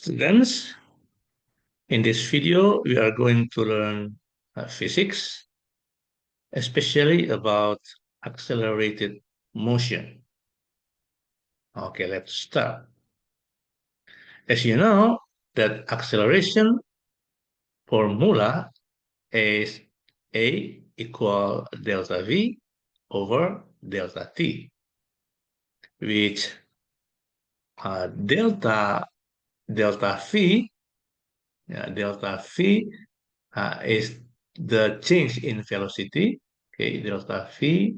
Students, in this video, we are going to learn physics, especially about accelerated motion. Okay, let's start. As you know, that acceleration formula is A equal delta V over delta T, which delta V is the change in velocity. Okay, delta V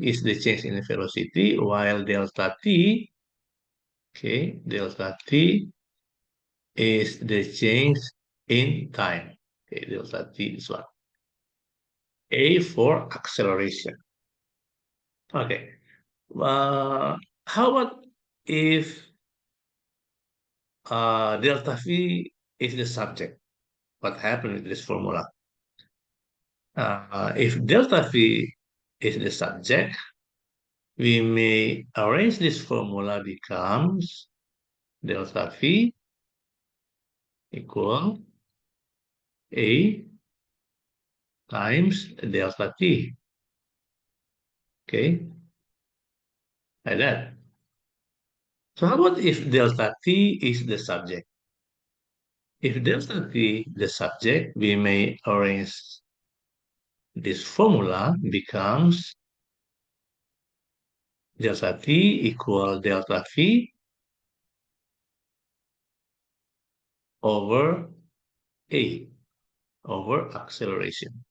is the change in velocity, while delta T is the change in time. Okay, delta T is what? A for acceleration. Okay. How about if delta V is the subject? What happened with this formula? If delta V is the subject, we may arrange this formula becomes delta V equal A times delta T. Okay, like that. So how about if delta T is the subject? If delta T the subject, we may arrange this formula becomes delta T equal delta V over A over acceleration.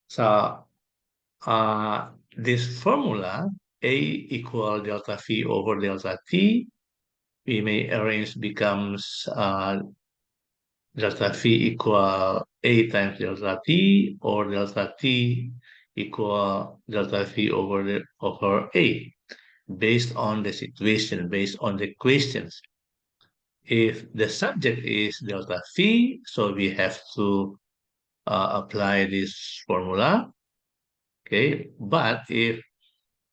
So this formula A equal delta V over delta T, we may arrange becomes delta V equal A times delta T or delta T equal delta V over A based on the situation, based on the questions. If the subject is delta V, so we have to apply this formula. Okay, but if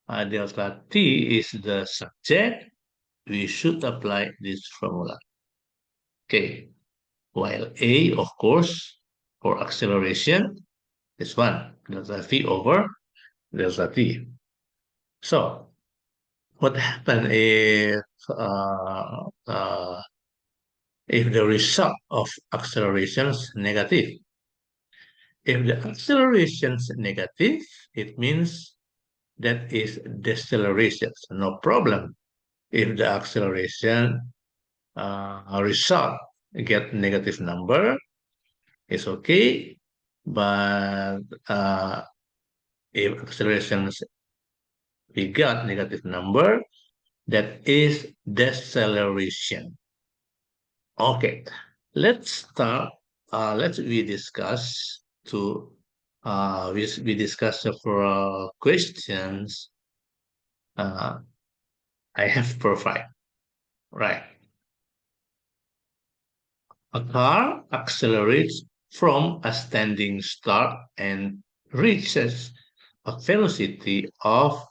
delta T is the subject, we should apply this formula. Okay, while A, of course, for acceleration is 1, delta V over delta T. So, what happens if the result of acceleration is negative? If the acceleration is negative, it means that is deceleration, so no problem. If the acceleration result get negative number, it's okay. But if acceleration we got negative number, that is deceleration. Okay, let's start. We discuss we discuss several questions. I have provided. Right. A car accelerates from a standing start and reaches a velocity of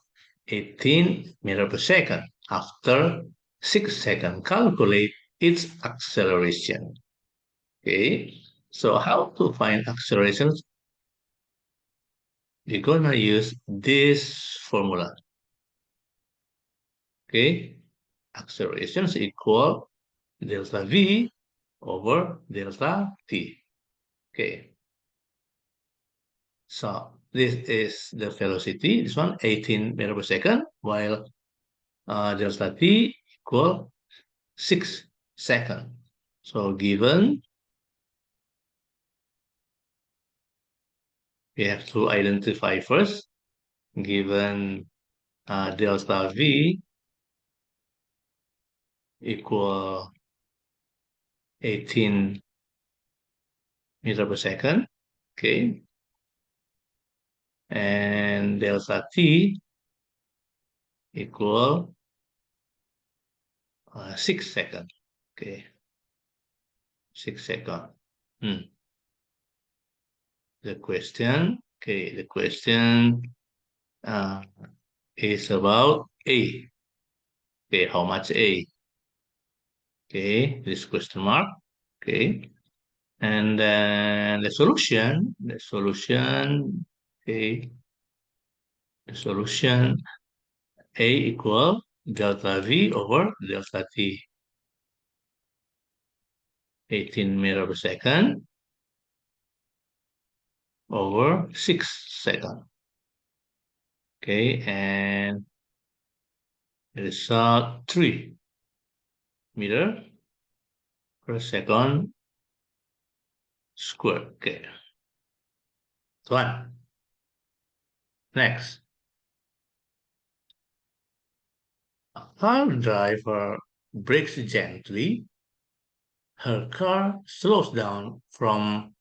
18 meters per second. After 6 seconds, calculate its acceleration. Okay, so how to find accelerations? We're gonna use this formula. Okay, accelerations equal delta V over delta T. Okay, so this is the velocity, this one 18 meters per second, while delta T equal 6 seconds. So given, we have to identify first, given delta V equal 18 meters per second, okay, and delta T equal 6 seconds, okay, 6 seconds. The question uh, is about A. Okay, how much A? Okay, this question mark. Okay, and then okay, the solution A equal delta V over delta T. 18 meter per second over 6 seconds. Okay, and the result 3 meter per second squared. Okay, one. Next, a car driver brakes gently. Her car slows down from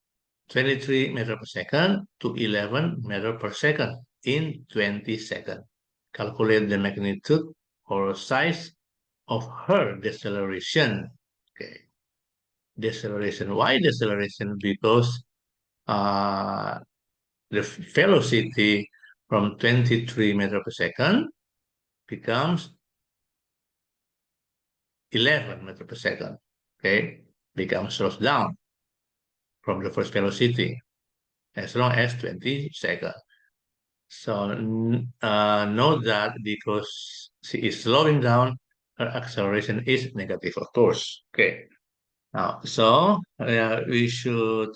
23 meter per second to 11 meter per second in 20 seconds. Calculate the magnitude or size of her deceleration. Okay, deceleration. Why deceleration? Because uh, the velocity from 23 meter per second becomes 11 meter per second. Okay, becomes slows down from the first velocity as long as 20 seconds. So note that because she is slowing down, her acceleration is negative, of course. Okay. Now, so we should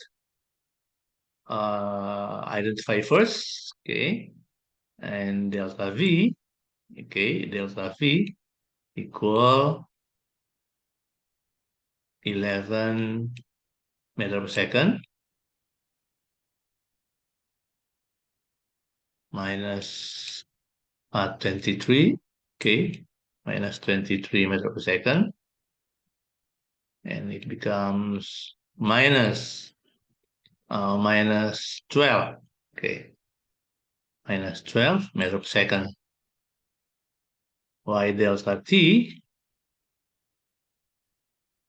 identify first. Okay, and delta V. Okay, delta V equal 11 meter per second minus 23. Okay, minus 23 meter per second, and it becomes minus 12. Okay, minus 12 meter per second. Y delta T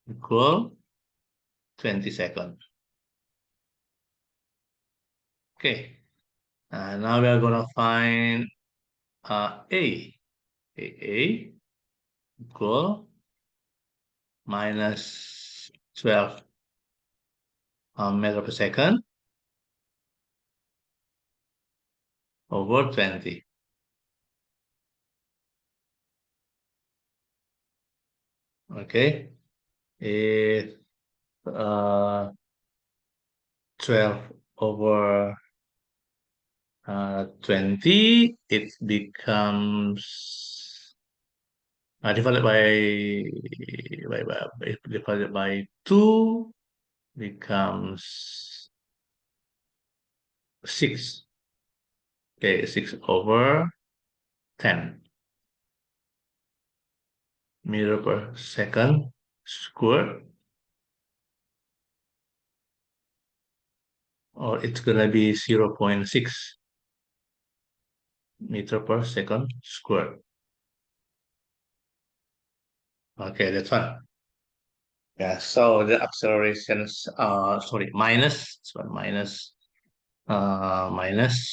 equal 20 seconds. Okay, now we are going to find A. A equal minus 12 meter per second over 20. Okay, if 12 over 20, it becomes divided divided by 2 becomes 6. Okay, 6 over 10 meter per second squared, or it's gonna be 0.6 meter per second squared. Okay, that's one. Yeah, so the accelerations, sorry, minus, so minus.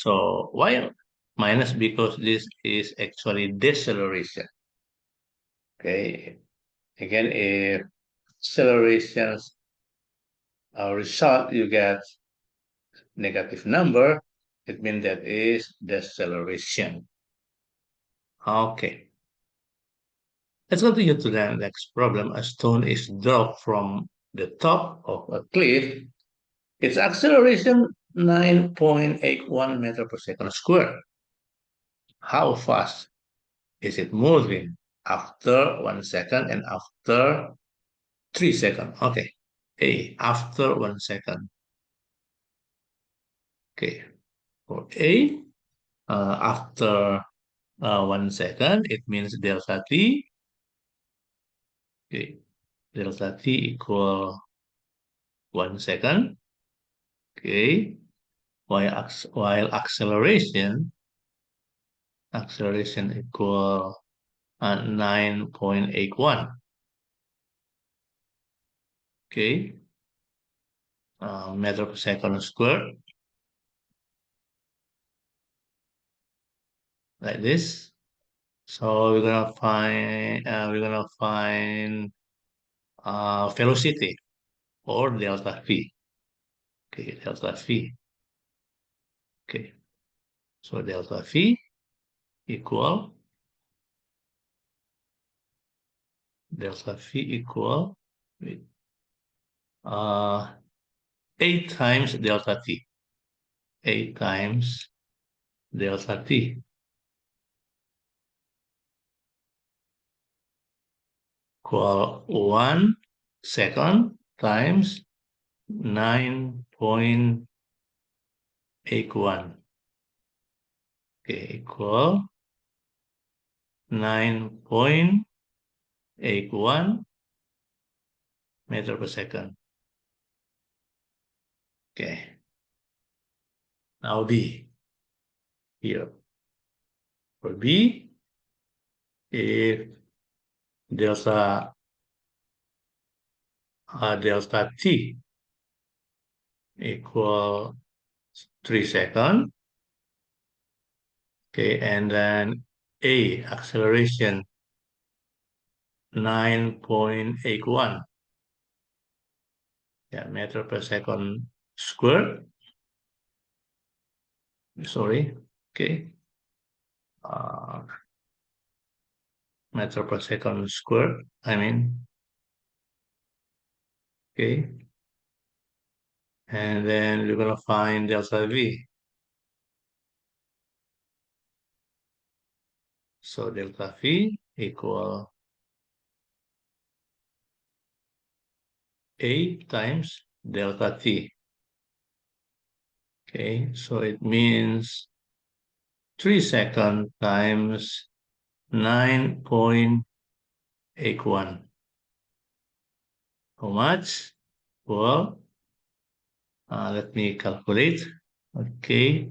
So why minus? Because this is actually deceleration. Okay, again, if accelerations result, you get negative number, it means that is deceleration. Okay. Let's continue to the next problem. A stone is dropped from the top of a cliff. Its acceleration 9.81 meter per second square. How fast is it moving after 1 second and after 3 seconds? Okay. A, after 1 second. Okay. For A, after 1 second, it means delta T. Okay. Delta T equal 1 second. Okay. While acceleration equal 9.81. Okay. Meter per second square, like this. So we're gonna find velocity or delta v. Okay, delta v. Okay, so delta v equal delta v equal wait, uh 8 times delta t. 8 times delta t equal 1 second times 9.81. Okay, equal 9.81 meter per second. Okay, now B here. For B, if delta delta t equal 3 seconds. Okay, and then A acceleration 9.81, yeah, meter per second squared. Sorry, okay, uh, meter per second squared. I mean, okay, and then we're gonna find delta V. So delta V equal A times delta T. Okay, so it means 3 seconds times 9.81. How much? Well, let me calculate. Okay,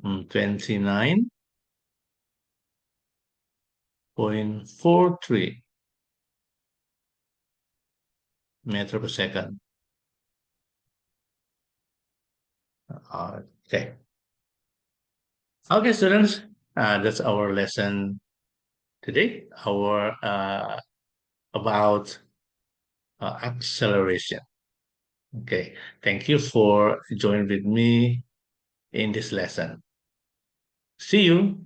29.43 meter per second. Okay. Okay, students, that's our lesson today. Our about acceleration. Okay, thank you for joining with me in this lesson. See you.